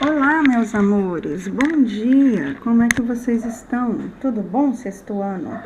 Olá, meus amores, bom dia, como é que vocês estão? Tudo bom, sexto ano?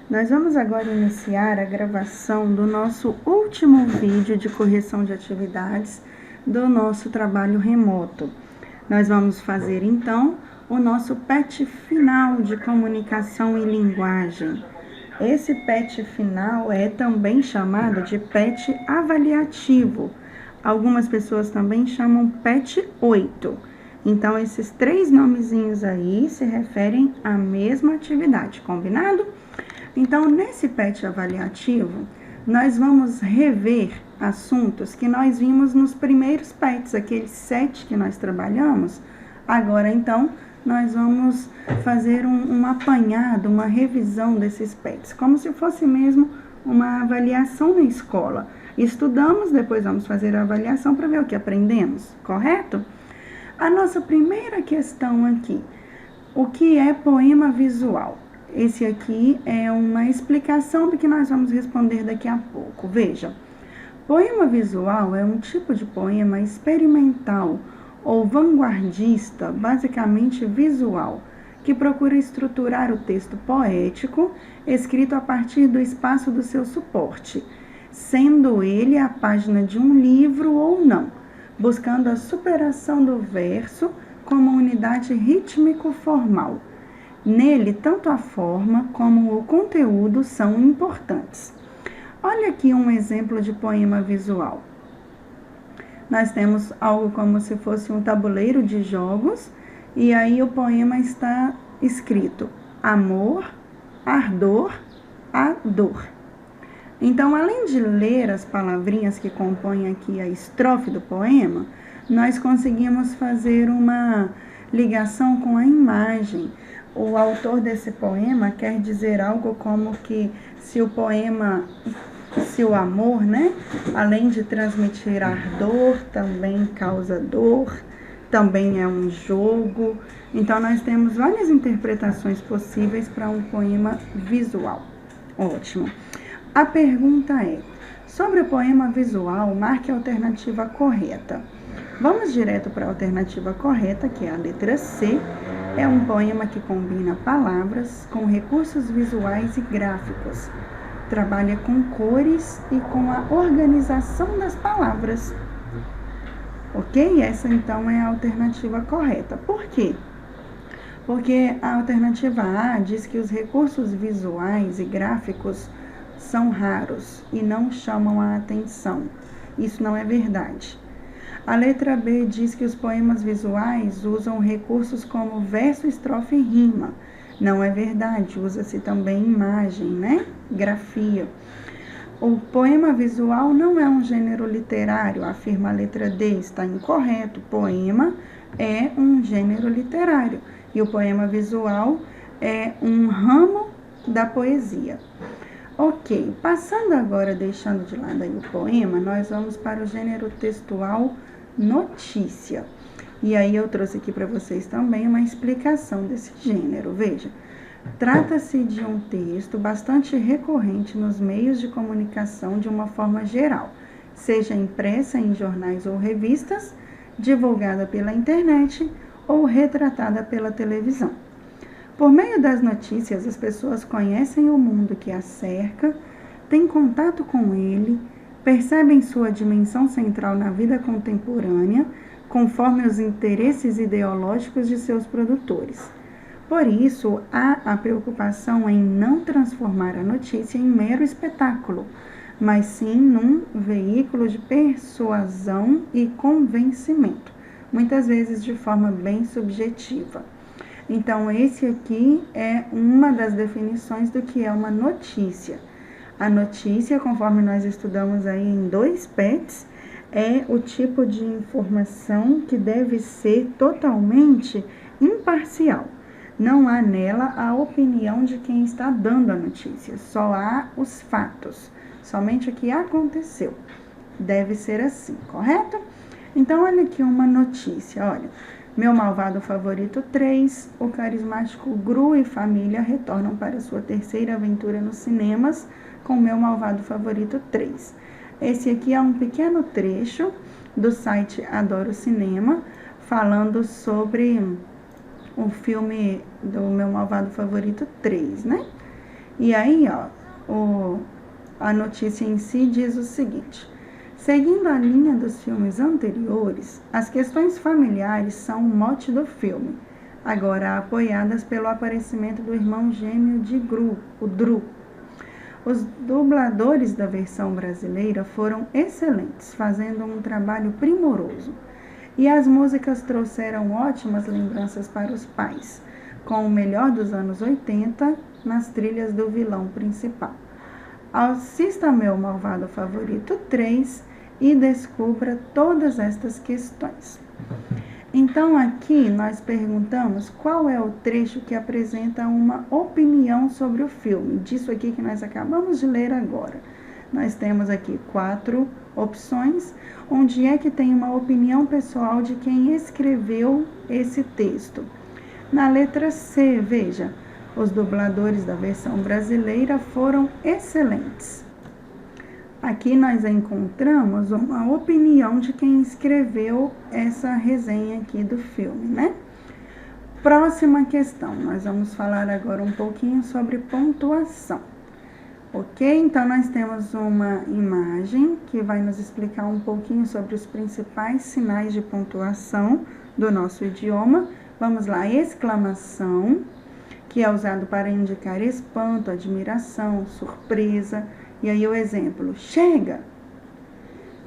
Nós vamos agora iniciar a gravação do nosso último vídeo de correção de atividades do nosso trabalho remoto. Nós vamos fazer, então, o nosso PET final de comunicação e linguagem. Esse PET final é também chamado de PET avaliativo. Algumas pessoas também chamam PET 8. Então, esses três nomezinhos aí se referem à mesma atividade, combinado? Então, nesse PET avaliativo, nós vamos rever assuntos que nós vimos nos primeiros PETs, aqueles 7 que nós trabalhamos. Agora, então, nós vamos fazer um apanhado, uma revisão desses PETs, como se fosse mesmo uma avaliação na escola. Estudamos, depois vamos fazer a avaliação para ver o que aprendemos, correto? A nossa primeira questão aqui, o que é poema visual? Esse aqui é uma explicação do que nós vamos responder daqui a pouco. Veja, poema visual é um tipo de poema experimental ou vanguardista, basicamente visual, que procura estruturar o texto poético escrito a partir do espaço do seu suporte, sendo ele a página de um livro ou não, buscando a superação do verso como unidade rítmico-formal. Nele, tanto a forma como o conteúdo são importantes. Olha aqui um exemplo de poema visual. Nós temos algo como se fosse um tabuleiro de jogos, e aí o poema está escrito amor, ardor, a dor. Então, além de ler as palavrinhas que compõem aqui a estrofe do poema, nós conseguimos fazer uma ligação com a imagem. O autor desse poema quer dizer algo como que se o amor, né, além de transmitir ardor, também causa dor, também é um jogo. Então, nós temos várias interpretações possíveis para um poema visual. Ótimo. A pergunta é, sobre o poema visual, marque a alternativa correta. Vamos direto para a alternativa correta, que é a letra C. É um poema que combina palavras com recursos visuais e gráficos. Trabalha com cores e com a organização das palavras. Ok? Essa, então, é a alternativa correta. Por quê? Porque a alternativa A diz que os recursos visuais e gráficos são raros e não chamam a atenção. Isso não é verdade. A letra B diz que os poemas visuais usam recursos como verso, estrofe e rima. Não é verdade, usa-se também imagem, né? Grafia. O poema visual não é um gênero literário, afirma a letra D, está incorreto. Poema é um gênero literário e o poema visual é um ramo da poesia. Ok, passando agora, deixando de lado aí o poema, nós vamos para o gênero textual notícia. E aí eu trouxe aqui para vocês também uma explicação desse gênero. Veja, trata-se de um texto bastante recorrente nos meios de comunicação de uma forma geral, seja impressa em jornais ou revistas, divulgada pela internet ou retratada pela televisão. Por meio das notícias, as pessoas conhecem o mundo que as cerca, têm contato com ele, percebem sua dimensão central na vida contemporânea, conforme os interesses ideológicos de seus produtores. Por isso, há a preocupação em não transformar a notícia em mero espetáculo, mas sim num veículo de persuasão e convencimento, muitas vezes de forma bem subjetiva. Então, esse aqui é uma das definições do que é uma notícia. A notícia, conforme nós estudamos aí em 2 PETs, é o tipo de informação que deve ser totalmente imparcial. Não há nela a opinião de quem está dando a notícia, só há os fatos, somente o que aconteceu. Deve ser assim, correto? Então, olha aqui uma notícia, olha. Meu Malvado Favorito 3, o carismático Gru e família retornam para sua terceira aventura nos cinemas com Meu Malvado Favorito 3. Esse aqui é um pequeno trecho do site Adoro Cinema, falando sobre o filme do Meu Malvado Favorito 3, né? E aí, ó, a notícia em si diz o seguinte: seguindo a linha dos filmes anteriores, as questões familiares são o mote do filme, agora apoiadas pelo aparecimento do irmão gêmeo de Gru, o Dru. Os dubladores da versão brasileira foram excelentes, fazendo um trabalho primoroso. E as músicas trouxeram ótimas lembranças para os pais, com o melhor dos anos 80 nas trilhas do vilão principal. Assista Meu Malvado Favorito 3 e descubra todas estas questões. Então, aqui nós perguntamos qual é o trecho que apresenta uma opinião sobre o filme, disso aqui que nós acabamos de ler agora. Nós temos aqui 4 opções, onde é que tem uma opinião pessoal de quem escreveu esse texto. Na letra C, veja, os dubladores da versão brasileira foram excelentes. Aqui nós encontramos uma opinião de quem escreveu essa resenha aqui do filme, né? Próxima questão, nós vamos falar agora um pouquinho sobre pontuação. Ok? Então, nós temos uma imagem que vai nos explicar um pouquinho sobre os principais sinais de pontuação do nosso idioma. Vamos lá, exclamação, que é usado para indicar espanto, admiração, surpresa. E aí o exemplo, chega,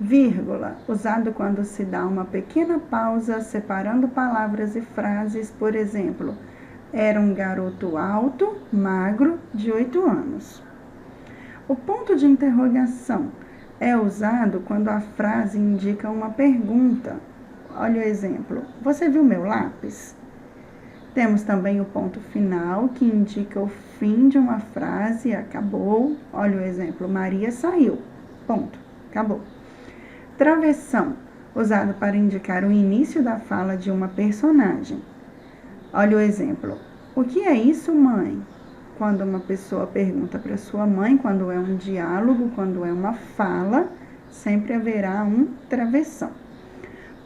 vírgula, usado quando se dá uma pequena pausa separando palavras e frases, por exemplo, era um garoto alto, magro, de 8 anos. O ponto de interrogação é usado quando a frase indica uma pergunta. Olha o exemplo, você viu meu lápis? Temos também o ponto final, que indica o fim de uma frase, acabou. Olha o exemplo, Maria saiu, ponto, acabou. Travessão, usado para indicar o início da fala de uma personagem. Olha o exemplo, o que é isso, mãe? Quando uma pessoa pergunta para sua mãe, quando é um diálogo, quando é uma fala, sempre haverá um travessão.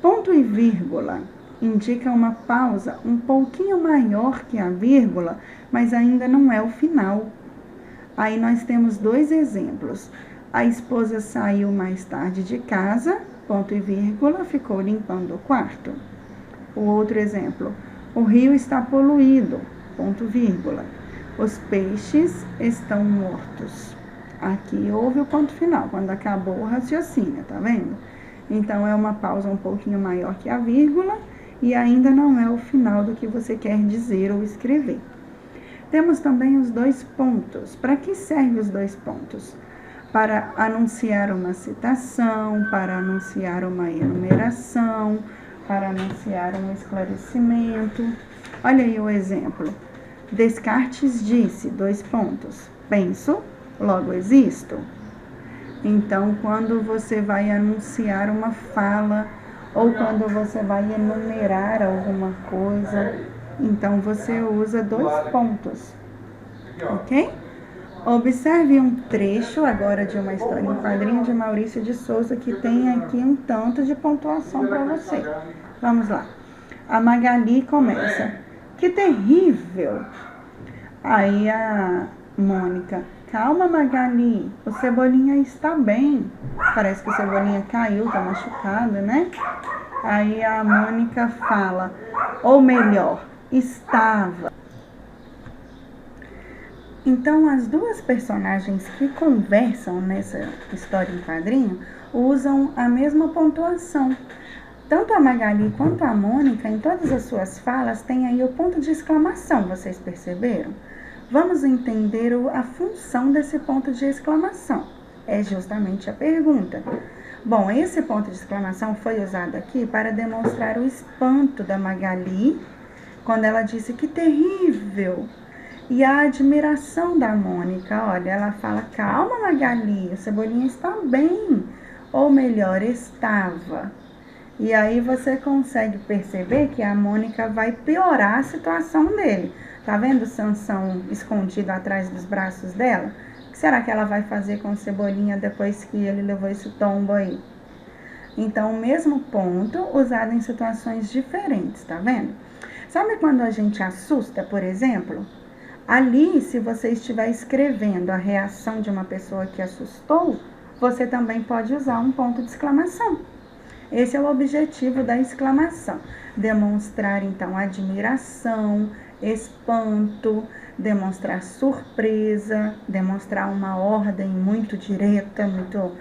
Ponto e vírgula indica uma pausa um pouquinho maior que a vírgula, mas ainda não é o final. Aí nós temos 2 exemplos. A esposa saiu mais tarde de casa, ponto e vírgula, ficou limpando o quarto. O outro exemplo, o rio está poluído, ponto vírgula. Os peixes estão mortos. Aqui houve o ponto final, quando acabou o raciocínio, tá vendo? Então, é uma pausa um pouquinho maior que a vírgula e ainda não é o final do que você quer dizer ou escrever. Temos também os 2 pontos. Para que servem os 2 pontos? Para anunciar uma citação, para anunciar uma enumeração, para anunciar um esclarecimento. Olha aí o exemplo. Descartes disse, 2 pontos. Penso, logo existo. Então, quando você vai anunciar uma fala ou quando você vai enumerar alguma coisa, então você usa 2 pontos, ok? Observe um trecho agora de uma história em quadrinho de Maurício de Souza que tem aqui um tanto de pontuação para você. Vamos lá. A Magali começa. Que terrível! Aí a Mônica. Calma, Magali, o Cebolinha está bem. Parece que o Cebolinha caiu, tá machucado, né? Aí a Mônica fala, ou melhor, estava. Então, as 2 personagens que conversam nessa história em quadrinho usam a mesma pontuação. Tanto a Magali quanto a Mônica, em todas as suas falas, tem aí o ponto de exclamação, vocês perceberam? Vamos entender a função desse ponto de exclamação. É justamente a pergunta. Bom, esse ponto de exclamação foi usado aqui para demonstrar o espanto da Magali, quando ela disse que terrível. E a admiração da Mônica, olha, ela fala, calma, Magali, o Cebolinha está bem. Ou melhor, estava. E aí você consegue perceber que a Mônica vai piorar a situação dele. Tá vendo o Sansão escondido atrás dos braços dela? O que será que ela vai fazer com o Cebolinha depois que ele levou esse tombo aí? Então, o mesmo ponto usado em situações diferentes, tá vendo? Sabe quando a gente assusta, por exemplo? Ali, se você estiver escrevendo a reação de uma pessoa que assustou, você também pode usar um ponto de exclamação. Esse é o objetivo da exclamação. Demonstrar, então, admiração, espanto, demonstrar surpresa, demonstrar uma ordem muito direta, muito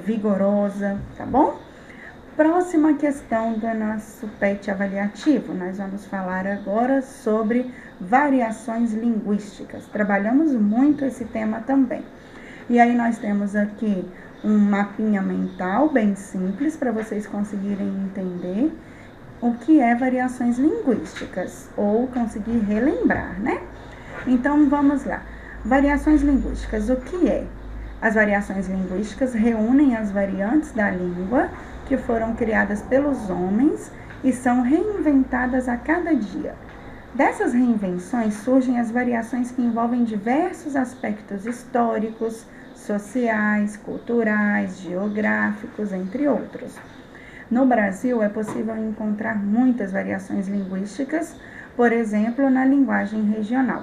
vigorosa, tá bom? Próxima questão do nosso PET avaliativo, nós vamos falar agora sobre variações linguísticas. Trabalhamos muito esse tema também. E aí nós temos aqui um mapinha mental bem simples para vocês conseguirem entender o que é variações linguísticas ou conseguir relembrar, né? Então vamos lá. Variações linguísticas, o que é? As variações linguísticas reúnem as variantes da língua que foram criadas pelos homens e são reinventadas a cada dia. Dessas reinvenções surgem as variações que envolvem diversos aspectos históricos, sociais, culturais, geográficos, entre outros. No Brasil, é possível encontrar muitas variações linguísticas, por exemplo, na linguagem regional.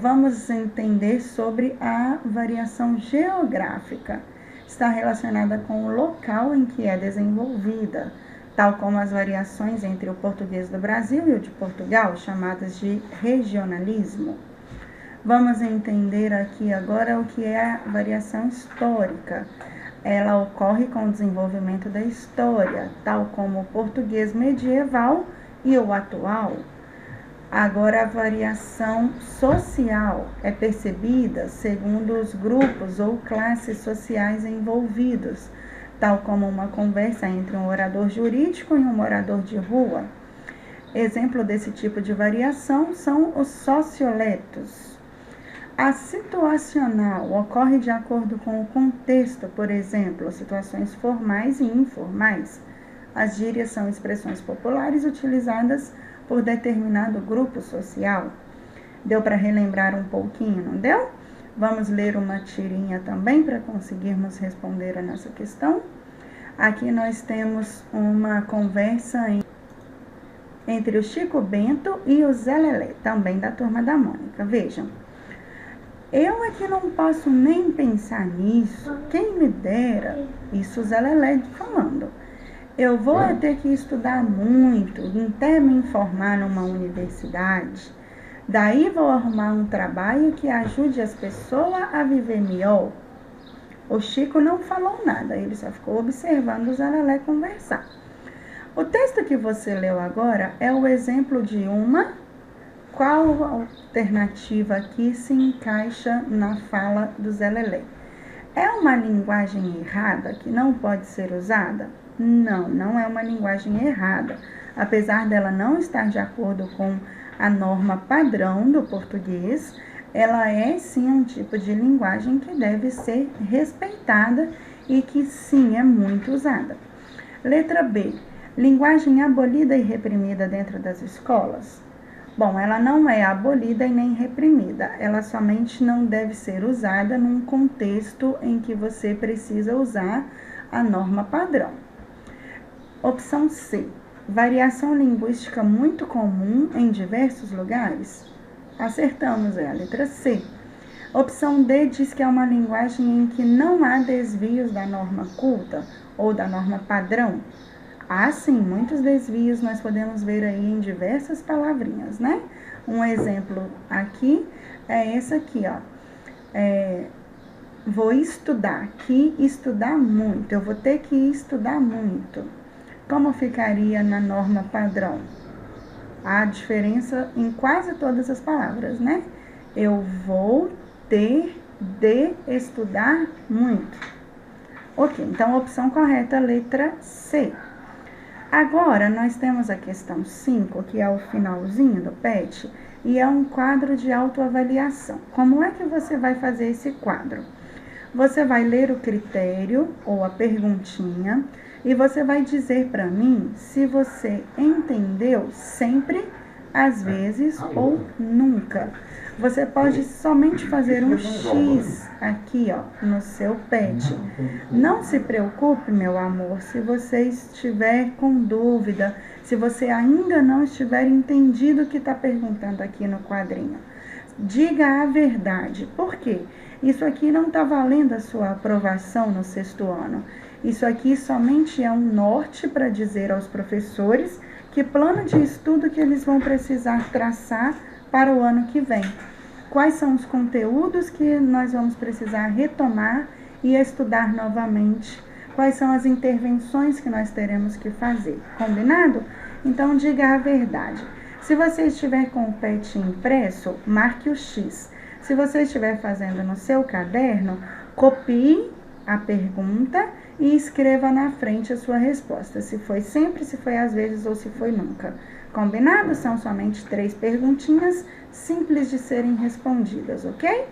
Vamos entender sobre a variação geográfica. Está relacionada com o local em que é desenvolvida, tal como as variações entre o português do Brasil e o de Portugal, chamadas de regionalismo. Vamos entender aqui agora o que é a variação histórica. Ela ocorre com o desenvolvimento da história, tal como o português medieval e o atual. Agora, a variação social é percebida segundo os grupos ou classes sociais envolvidos, tal como uma conversa entre um orador jurídico e um morador de rua. Exemplo desse tipo de variação são os socioletos. A situacional ocorre de acordo com o contexto, por exemplo, situações formais e informais. As gírias são expressões populares utilizadas por determinado grupo social. Deu para relembrar um pouquinho, não deu? Vamos ler uma tirinha também para conseguirmos responder a nossa questão. Aqui nós temos uma conversa entre o Chico Bento e o Zé Lelé, também da Turma da Mônica. Vejam, eu aqui não posso nem pensar nisso, quem me dera, isso o Zé Lelé falando. Eu vou ter que estudar muito, até me informar numa universidade. Daí vou arrumar um trabalho que ajude as pessoas a viver melhor. O Chico não falou nada, ele só ficou observando o Zé Lelé conversar. O texto que você leu agora é o exemplo de uma. Qual alternativa aqui se encaixa na fala do Zé Lelé? É uma linguagem errada que não pode ser usada? Não, não é uma linguagem errada. Apesar dela não estar de acordo com a norma padrão do português, ela é sim um tipo de linguagem que deve ser respeitada e que sim é muito usada. Letra B. Linguagem abolida e reprimida dentro das escolas? Bom, ela não é abolida e nem reprimida, ela somente não deve ser usada num contexto em que você precisa usar a norma padrão. Opção C. Variação linguística muito comum em diversos lugares? Acertamos, é a letra C. Opção D diz que é uma linguagem em que não há desvios da norma culta ou da norma padrão. Há sim, muitos desvios nós podemos ver aí em diversas palavrinhas, né? Um exemplo aqui é esse aqui, ó. Vou estudar, que estudar muito, eu vou ter que estudar muito. Como ficaria na norma padrão? Há diferença em quase todas as palavras, né? Eu vou ter de estudar muito. Ok, então a opção correta, letra C. Agora, nós temos a questão 5, que é o finalzinho do PET, e é um quadro de autoavaliação. Como é que você vai fazer esse quadro? Você vai ler o critério ou a perguntinha e você vai dizer para mim se você entendeu sempre às vezes ou nunca. Você pode somente fazer um X aqui, ó, no seu PET. Não se preocupe, meu amor, se você estiver com dúvida, se você ainda não estiver entendido o que está perguntando aqui no quadrinho. Diga a verdade. Por quê? Isso aqui não está valendo a sua aprovação no 6º ano. Isso aqui somente é um norte para dizer aos professores que plano de estudo que eles vão precisar traçar para o ano que vem. Quais são os conteúdos que nós vamos precisar retomar e estudar novamente? Quais são as intervenções que nós teremos que fazer? Combinado? Então, diga a verdade. Se você estiver com o PET impresso, marque o X. Se você estiver fazendo no seu caderno, copie a pergunta e escreva na frente a sua resposta. Se foi sempre, se foi às vezes ou se foi nunca. Combinado? São somente 3 perguntinhas simples de serem respondidas, ok?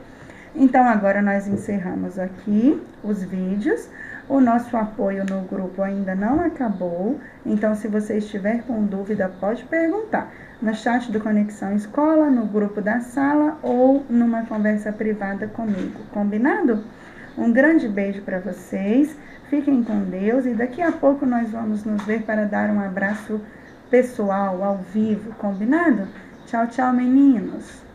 Então, agora nós encerramos aqui os vídeos. O nosso apoio no grupo ainda não acabou. Então, se você estiver com dúvida, pode perguntar no chat do Conexão Escola, no grupo da sala ou numa conversa privada comigo. Combinado? Um grande beijo para vocês. Fiquem com Deus e daqui a pouco nós vamos nos ver para dar um abraço pessoal, ao vivo, combinado? Tchau, tchau, meninos!